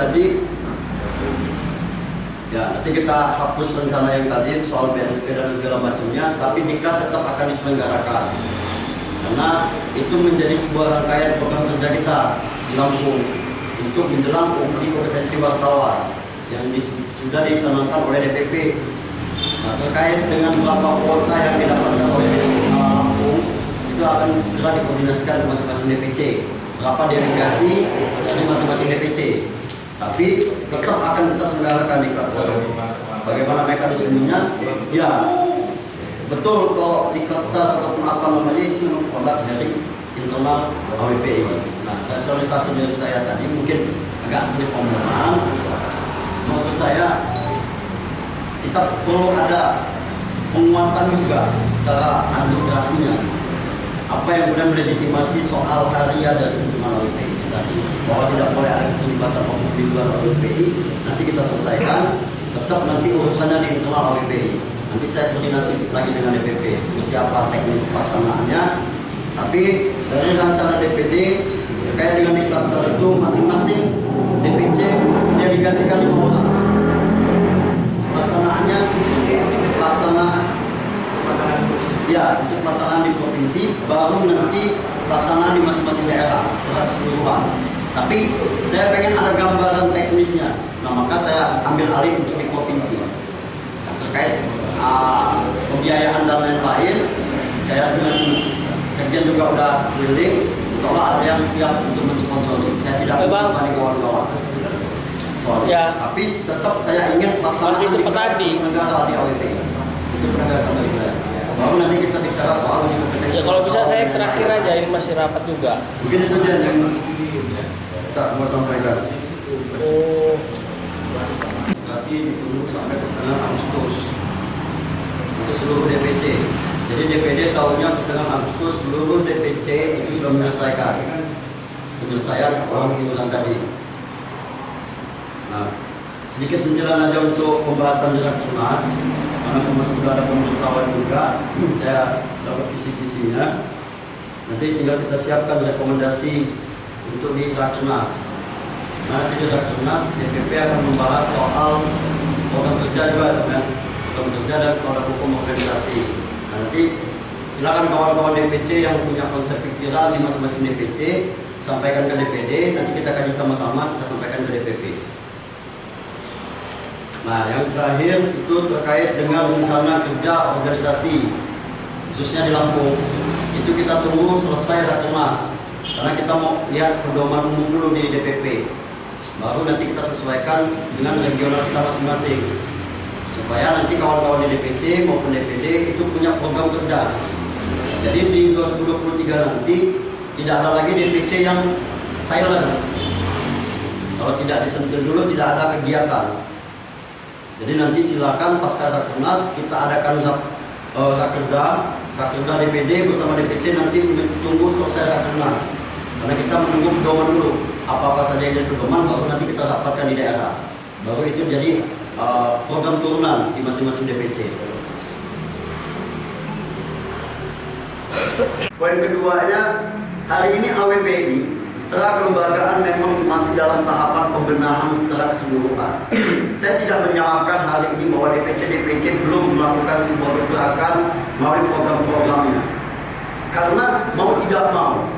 tadi, ya nanti kita hapus rencana yang tadi soal BNSP dan segala macamnya, tapi diklat tetap akan diselenggarakan. Karena itu menjadi sebuah rangkaian program kerja kita di Lampung untuk menjelang kompetensi wartawan yang sudah dicanangkan oleh DPP. Nah, terkait dengan berapa kuota yang didapatkan oleh Lampung, itu akan segera dikoordinasikan ke masing-masing DPC. Berapa delegasi dari masing-masing DPC. Tapi tetap akan kita selenggarakan di Klatsa. Bagaimana mekanismenya? Ya, betul kalau di Klatsa ataupun apa namanya itu produk dari internal AWPI. Nah, sosialisasi dari saya tadi mungkin agak sulit omongan. Menurut saya kita perlu ada penguatan juga secara administrasinya. Apa yang kemudian melegitimasi soal karya dari internal AWPI tadi, bahwa tidak boleh ada keterlibatan oknum di luar AWPI, nanti kita selesaikan. Tetap nanti urusannya di internal AWPI. Nanti saya koordinasi lagi dengan DPP seperti apa teknis pelaksanaannya. Tapi dari rencana DPD terkait dengan diklat itu masing-masing DPC dedikasikan 5 orang. Pelaksanaannya ya, untuk pelaksanaan di provinsi, baru nanti pelaksanaan di masing-masing daerah secara keseluruhan. Tapi saya pengen ada gambaran teknisnya. Nah, maka saya ambil alih untuk di provinsi. Nah, terkait pembiayaan dan lain-lain, saya dengan sekjen juga udah keliling. Soalnya ada yang siap untuk mensponsori. Saya tidak mau di kawan-kawan. Ya. Tapi tetap saya ingin pelaksanaan di negara di AWPI. Itu penegasan dari saya. Baru nanti kita bicara soal uji kompetensi. Ya, kalau bisa saya terakhir aja, ini masih rapat juga. Mungkin itu aja yang bisa mau sampaikan. Administrasi ditunggu sampai pertengahan Agustus untuk seluruh DPC. Jadi DPD tahunya pertengahan Agustus seluruh DPC itu sudah menyelesaikan penyelesaian orang iuran tadi. Nah, sedikit sentilan aja untuk pembahasan di Rakernas. Karena kemarin sudah ada pemberitahuan juga, saya dapat kisi-kisinya. Nanti tinggal kita siapkan rekomendasi untuk di Rakernas. Nah, nanti di Rakernas DPP akan membahas soal program kerja juga, teman. Program kerja dan produk hukum organisasi. Nah, nanti silakan kawan-kawan DPC yang punya konsep pikiran di masing-masing DPC sampaikan ke DPD. Nanti kita kaji sama-sama, kita sampaikan ke DPP. Nah, yang terakhir itu terkait dengan rencana kerja organisasi khususnya di Lampung. Itu kita tunggu selesai Rakernas karena kita mau lihat pedoman umum dulu di DPP. Baru nanti kita sesuaikan dengan regional masing-masing. Supaya nanti kawan-kawan di DPC maupun DPD itu punya program kerja. Jadi di 2023 nanti tidak ada lagi DPC yang silent. Kalau tidak disentuh dulu tidak ada kegiatan. Jadi nanti silakan pasca Rakernas kita adakan Rakerda DPD bersama DPC nanti tunggu selesai Rakernas. Karena kita menunggu pedoman dulu. Apa-apa saja yang jadi pedoman baru nanti kita dapatkan di daerah. Baru itu jadi program turunan di masing-masing DPC. Poin keduanya, hari ini AWPI secara kelembagaan memang masih dalam tahapan pembenahan secara keseluruhan. Saya tidak menyalahkan hari ini bahwa DPC belum melakukan sebuah pergerakan melalui program-programnya. Karena mau tidak mau,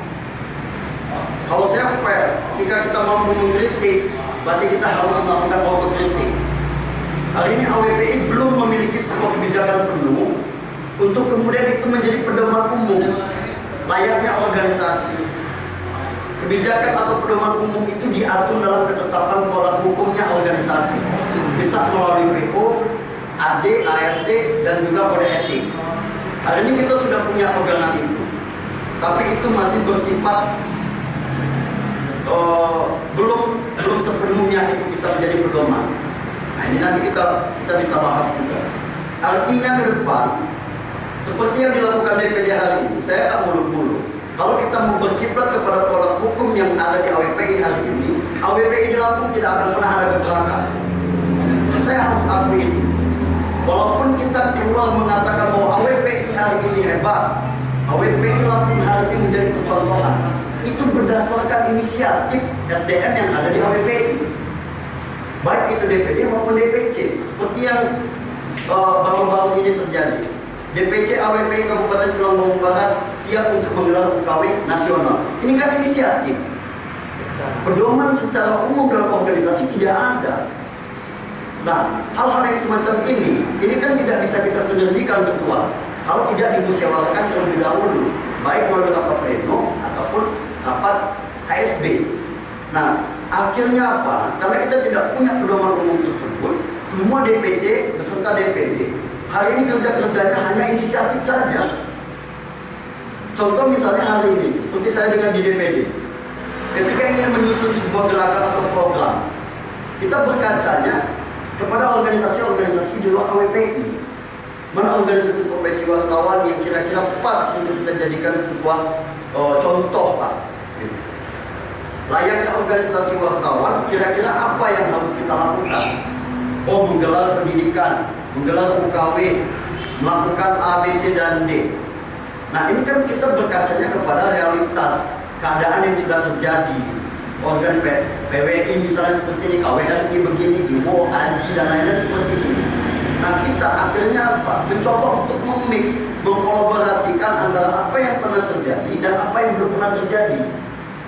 kalau saya fair, ketika kita mampu mengkritik, berarti kita harus melakukan autokritik. Hari ini AWPI belum memiliki sebuah kebijakan penuh untuk kemudian itu menjadi pedoman umum layaknya organisasi. Kebijakan atau pedoman umum itu diatur dalam ketetapan produk hukumnya organisasi. Bisa melalui PO, AD, ART, dan juga kode etik. Hari ini kita sudah punya pegangan itu. Tapi itu masih bersifat belum sepenuhnya itu bisa menjadi pedoman. Nah, ini nanti kita bisa bahas juga. Artinya ke depan, seperti yang dilakukan DPD hari ini, saya tak muluk-muluk. Kalau kita mau berkiblat kepada produk hukum yang ada di AWPI hari ini, AWPI di Lampung tidak akan pernah ada gebrakan. Saya harus akui ini. Walaupun kita keluar mengatakan bahwa AWPI hari ini hebat, AWPI Lampung hari ini menjadi percontohan, itu berdasarkan inisiatif SDM yang ada di AWPI. baik itu DPD maupun DPC, seperti yang baru-baru ini terjadi. DPC AWP Kabupaten Tulang Bawang Barat siap untuk menggelar UKW nasional. Ini kan inisiatif. Pedoman secara umum dalam organisasi tidak ada. Nah, hal-hal yang semacam ini kan tidak bisa kita sinergikan ketua kalau tidak dimusyawarahkan terlebih dahulu, baik melalui rapat pleno ataupun rapat KSB. Nah, akhirnya apa? Karena kita tidak punya pedoman umum tersebut, semua DPC beserta DPD hari ini kerja-kerjanya hanya inisiatif saja. Contoh misalnya hari ini, seperti saya dengan di DPD, ketika ingin menyusun sebuah gerakan atau program, kita berkacanya kepada organisasi-organisasi di luar AWPI. Mana organisasi profesi wartawan yang kira-kira pas untuk kita jadikan sebuah contoh, Pak. Layaknya organisasi wartawan, kira-kira apa yang harus kita lakukan? Oh, menggelar pendidikan, menggelar UKW, melakukan A, B, C, dan D. Nah, ini kan kita berkacanya kepada realitas keadaan yang sudah terjadi. Organ PWI misalnya seperti ini, KWRI begini, IWO, AJI, dan lain-lain seperti ini. Nah, kita akhirnya apa? Mencoba untuk memix, mengkolaborasikan antara apa yang pernah terjadi dan apa yang belum pernah terjadi.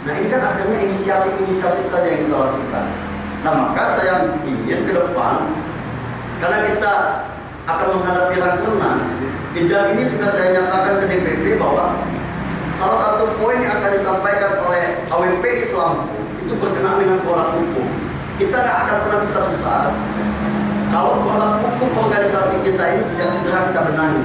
Nah, ini kan akhirnya inisiatif-inisiatif saja yang kita lakukan. Nah, maka saya ingin ke depan, karena kita akan menghadapi Rakernas, dan ini sudah saya nyatakan ke DPP bahwa salah satu poin yang akan disampaikan oleh AWP Islam itu berkenaan dengan produk hukum. Kita nggak akan pernah bisa besar kalau produk hukum organisasi kita ini tidak segera kita benahi.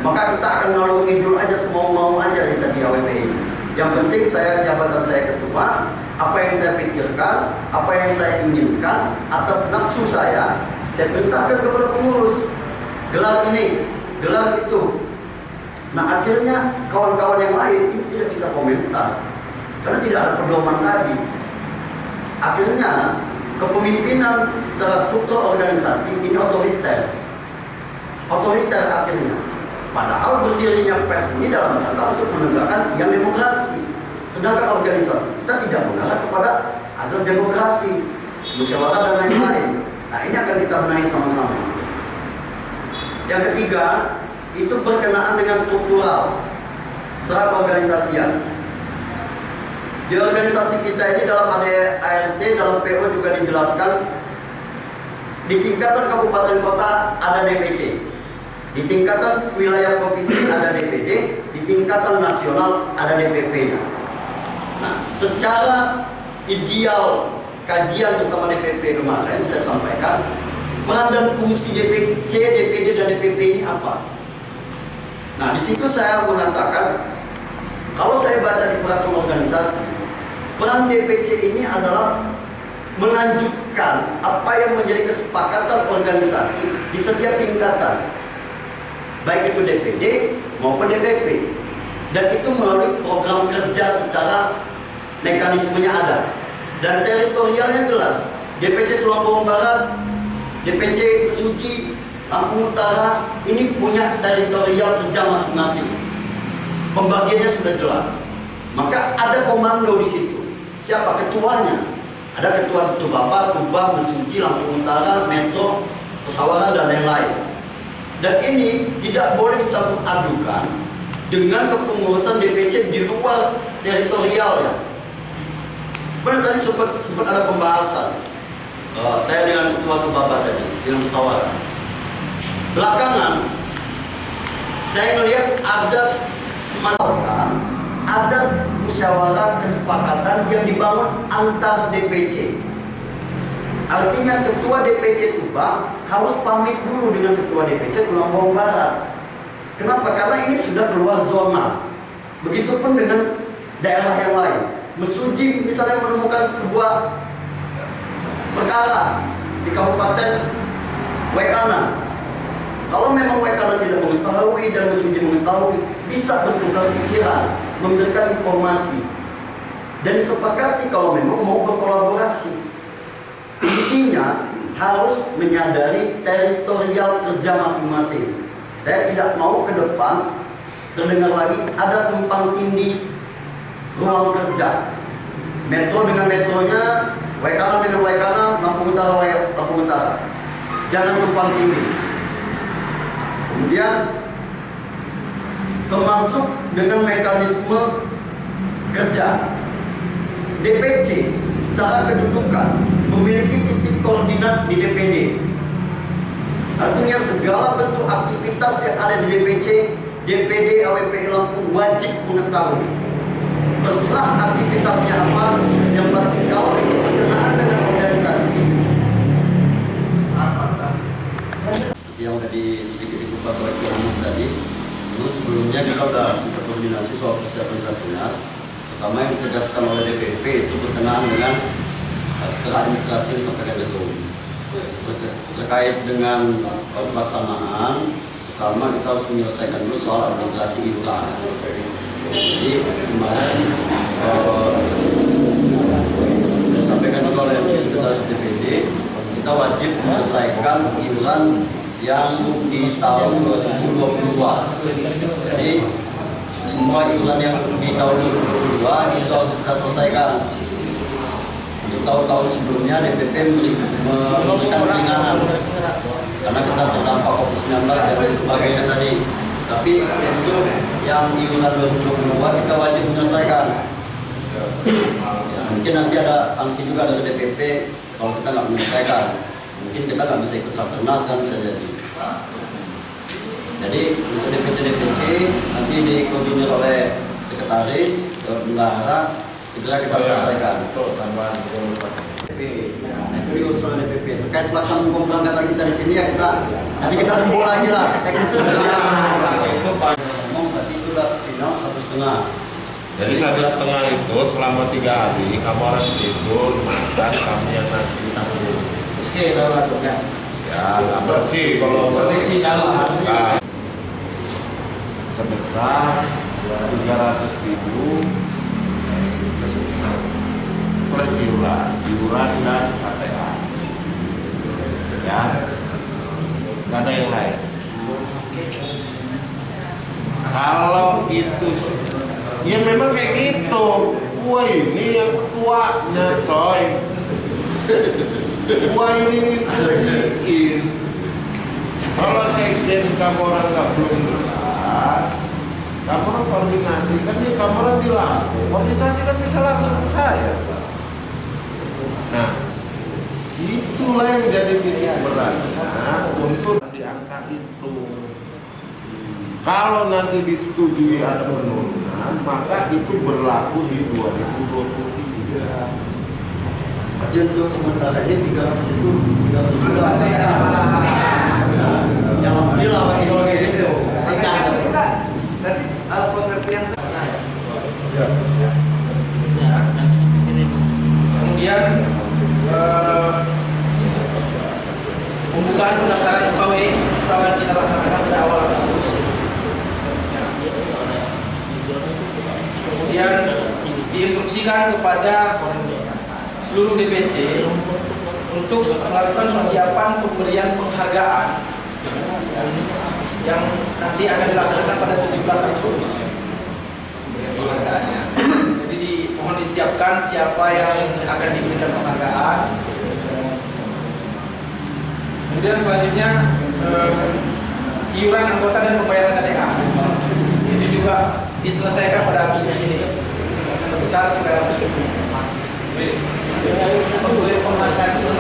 Maka kita akan ngalung ngidul aja semau-mau aja di AWP ini. Yang penting jabatan saya ketua, apa yang saya pikirkan, apa yang saya inginkan atas nafsu saya perintahkan kepada pengurus. Gelar ini, gelar itu. Nah, akhirnya kawan-kawan yang lain ini tidak bisa komentar karena tidak ada pedoman tadi. Akhirnya kepemimpinan secara struktur organisasi ini otoriter akhirnya. Padahal berdirinya pers ini dalam rangka untuk menegakkan tiang demokrasi. Sedangkan organisasi kita tidak mengarah kepada asas demokrasi, musyawarah dan lain-lain. Nah, ini akan kita benahi sama-sama. Yang ketiga, itu berkenaan dengan struktural secara keorganisasian. Di organisasi kita ini dalam ADART, dalam PO juga dijelaskan, di tingkatan kabupaten kota ada DPC, di tingkatan wilayah provinsi ada DPD, di tingkatan nasional ada DPP. Nah, secara ideal kajian bersama DPP kemarin saya sampaikan, peran dan fungsi DPC, DPD, dan DPP ini apa? Nah, di situ saya mengatakan, kalau saya baca di peraturan organisasi, peran DPC ini adalah melanjutkan apa yang menjadi kesepakatan organisasi di setiap tingkatan, baik itu DPD maupun DPP, dan itu melalui program kerja secara mekanismenya ada dan teritorialnya jelas. DPC Tulang Bawang Barat, DPC Suci, Lampung Utara ini punya teritorial kerja masing-masing. Pembagiannya sudah jelas. Maka ada komando di situ. Siapa ketuanya? Ada ketua Bapak, Tuba, Mesuci, Lampung Utara, Metro, Pesawaran, dan lain-lain. Dan ini tidak boleh dicampur adukan dengan kepengurusan DPC di luar teritorialnya. Benar, tadi sempat ada pembahasan saya dengan ketua Bapak tadi, dengan Pesawaran. Belakangan saya melihat ada semacam musyawarah kesepakatan yang dibangun antar DPC. Artinya ketua DPC Tuba harus pamit dulu dengan ketua DPC Tulang Bawang Barat. Kenapa? Karena ini sudah keluar zona. Begitupun dengan daerah yang lain. Mesuji misalnya menemukan sebuah perkara di Kabupaten Wekana. Kalau memang Wekana tidak mengetahui dan Mesuji mengetahui, bisa bertukar pikiran, memberikan informasi, dan disepakati kalau memang mau berkolaborasi. Intinya harus menyadari teritorial kerja masing-masing. Saya tidak mau ke depan terdengar lagi ada tumpang tindih ruang kerja. Metro dengan metronya, Waikana dengan Waikana, Lampung Utara, Lampung Utara. Jangan tumpang tinggi. Kemudian termasuk dengan mekanisme kerja DPC secara kedudukan memiliki titik koordinat di DPD. Artinya segala bentuk aktivitas yang ada di DPC, DPD AWPI Lampung wajib mengetahui. Terserah aktivitasnya apa, yang pasti kalau itu berkenaan dengan organisasi. Yang tadi sedikit dikupas oleh Kiai tadi, itu sebelumnya kita sudah sempat koordinasi soal persiapan Rapimnas. Pertama yang ditegaskan oleh DPP itu berkenaan dengan setelah administrasi yang disampaikan itu. Terkait dengan pelaksanaan, pertama kita harus menyelesaikan dulu soal administrasi iuran. Jadi kemarin disampaikan juga oleh Sekretaris DPD, kita wajib menyelesaikan iuran yang di tahun 2022. Jadi semua iuran yang di tahun 2022 itu harus kita selesaikan. Untuk tahun-tahun sebelumnya DPP memberikan keringanan karena kita terdampak COVID-19 dan lain sebagainya tadi. Tapi untuk yang iuran 2022 kita wajib menyelesaikan. Ya, mungkin nanti ada sanksi juga dari DPP kalau kita nggak menyelesaikan. Mungkin kita nggak bisa ikut Rapimnas kan, bisa jadi. Jadi untuk DPC nanti dikoordinir oleh sekretaris bendahara, segera kita selesaikan. Nah, itu diurusan DPP. Terkait pelaksanaan pemberangkatan kita di sini ya nanti kita kumpul lagi lah. Teknis itu Pak ngomong berarti itu udah final 1,5. Jadi 1,5 itu selama 3 hari kamu harus tidur, makan, kamu yang nasi tanggung. Oke, kalau lakukan. Ya, nggak bersih kalau Koneksi dalam. Sebesar 300.000 plus iuran dan KTA. Ya, nggak ada yang lain. Kalau itu, ya memang kayak gitu. Wah ini yang ketuanya, coy. Wah ini ngikutin. Kalau sekjen kamu orang nggak belum jelas, kamu orang koordinasi kan dia kamu orang bilang koordinasi kan bisa langsung ke saya. Nah, itulah yang jadi titik beratnya untuk di angka itu. Kalau nanti disetujui ada penurunan, maka itu berlaku di 2023. Untuk sementara ini 300 itu 300 juta. Yang alhamdulillah bagi kalau kayak gitu. Tapi pengertian sana ya. Kemudian pembukaan pendaftaran UKW akan kita laksanakan pada awal Agustus. Kemudian diinstruksikan kepada seluruh DPC untuk melakukan persiapan pemberian penghargaan yang nanti akan dilaksanakan pada 17 Agustus. Jadi mohon disiapkan siapa yang akan diberikan penghargaan. Kemudian selanjutnya iuran anggota dan pembayaran KTA itu juga diselesaikan pada Agustus ini sebesar 300.000. Boleh penghargaan itu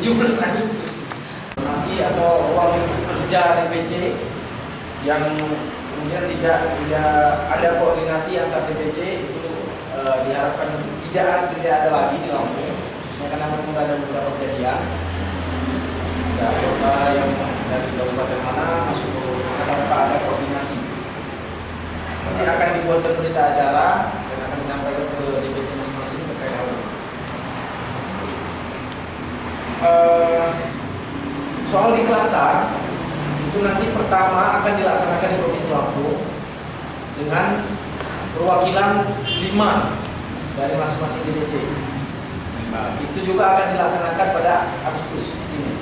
17 Agustus masih atau uang kerja DPC yang kemudian tidak ada koordinasi antar DPC itu diharapkan tidak ada lagi di Lampung, khususnya karena memang ada beberapa kejadian yang dari kabupaten mana masuk ke tanpa ada koordinasi. Nanti akan dibuat berita acara dan akan disampaikan ke DPC masing-masing terkait hal ini. Soal diklat itu nanti pertama akan dilaksanakan di Provinsi Lampung dengan perwakilan 5 dari masing-masing DPC. Itu juga akan dilaksanakan pada Agustus ini.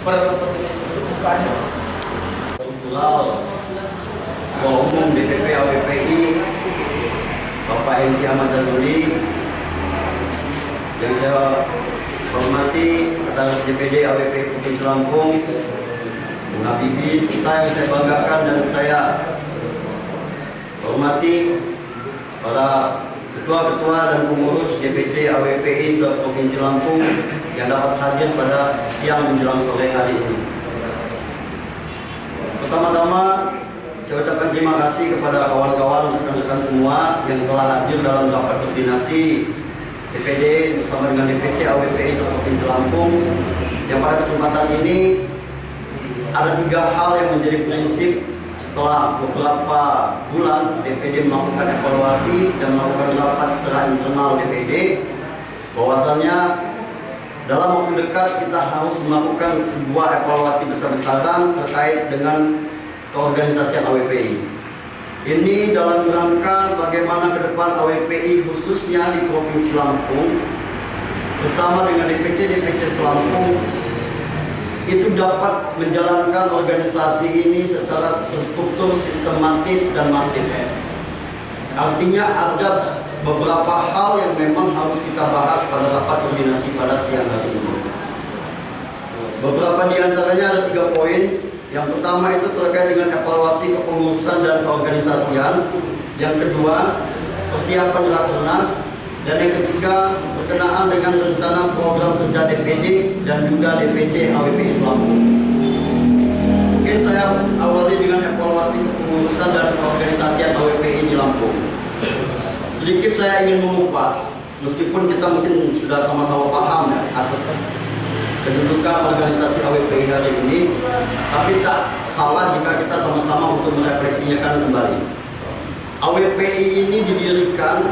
Per DPC itu bukannya. Struktural Ketua Umum DPP AWPI Bapak Hengki Ahmad Jazuli, yang saya hormati Sekretaris DPD AWPI Provinsi Lampung Bung Habibie, serta yang saya banggakan dan saya hormati para ketua-ketua dan pengurus DPC AWPI se-Provinsi Lampung yang dapat hadir pada siang menjelang sore hari ini. Pertama-tama, saya ucapkan terima kasih kepada kawan-kawan rekan-rekan semua yang telah hadir dalam rapat koordinasi DPD bersama dengan DPC AWPI se-Provinsi Lampung, yang pada kesempatan ini ada 3 hal yang menjadi prinsip setelah beberapa bulan DPD melakukan evaluasi dan melakukan rapat secara internal DPD, bahwasannya dalam waktu dekat kita harus melakukan sebuah evaluasi besar-besaran terkait dengan keorganisasian AWPI. Ini dalam rangka bagaimana ke depan AWPI khususnya di Provinsi Lampung bersama dengan DPC Lampung itu dapat menjalankan organisasi ini secara terstruktur, sistematis, dan masif. Artinya ada beberapa hal yang memang harus kita bahas pada rapat koordinasi pada siang hari ini. Beberapa di antaranya ada 3 poin. Yang pertama itu terkait dengan evaluasi kepengurusan dan keorganisasian. Yang kedua, persiapan Rakernas. Dan yang ketiga, berkenaan dengan rencana program kerja DPD dan juga DPC AWPI Lampung. Mungkin saya awali dengan evaluasi kepengurusan dan keorganisasian AWPI di Lampung. Sedikit saya ingin mengupas, meskipun kita mungkin sudah sama-sama paham atas kedudukan organisasi AWPI hari ini, tapi tak salah jika kita sama-sama untuk merefleksinya kembali. AWPI ini didirikan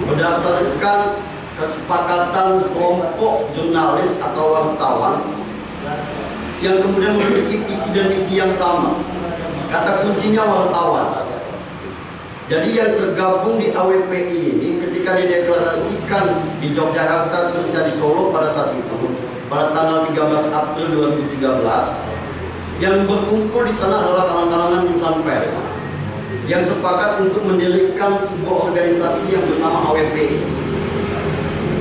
berdasarkan kesepakatan kelompok jurnalis atau wartawan yang kemudian memiliki visi dan misi yang sama. Kata kuncinya wartawan. Jadi yang tergabung di AWPI ini ketika dideklarasikan di Yogyakarta, khususnya di Solo pada saat itu, pada tanggal 13 April 2013, yang berkumpul di sana adalah kalangan-kalangan insan pers yang sepakat untuk mendirikan sebuah organisasi yang bernama AWPI.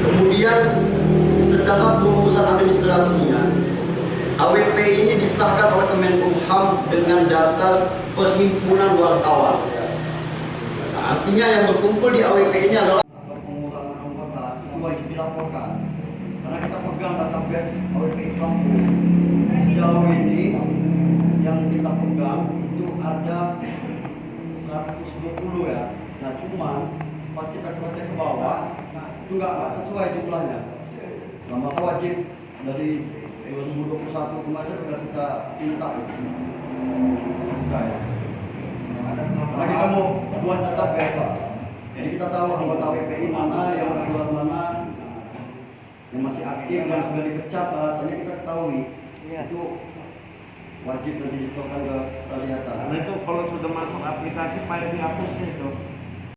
Kemudian secara perurusan administrasinya, AWPI ini disahkan oleh Kemenkumham dengan dasar perhimpunan wartawan. Nah, artinya yang berkumpul di AWPI ini adalah pengurangan anggota itu wajib dilaporkan. Karena kita pegang database AWPI Lampung. Sejauh ini yang kita pegang itu ada 120 ya. Nah cuman pas kita cross ke bawah itu nggak sesuai jumlahnya. Nah maka wajib dari 2021 kemarin sudah kita minta itu. Karena kita mau buat data biasa. Jadi kita tahu anggota WPI mana yang keluar mana, yang masih aktif dan sudah dipecat, bahasanya kita ketahui. Itu wajib nanti disetorkan ke sekretariat. Karena itu kalau sudah masuk aplikasi pasti dihapusnya itu.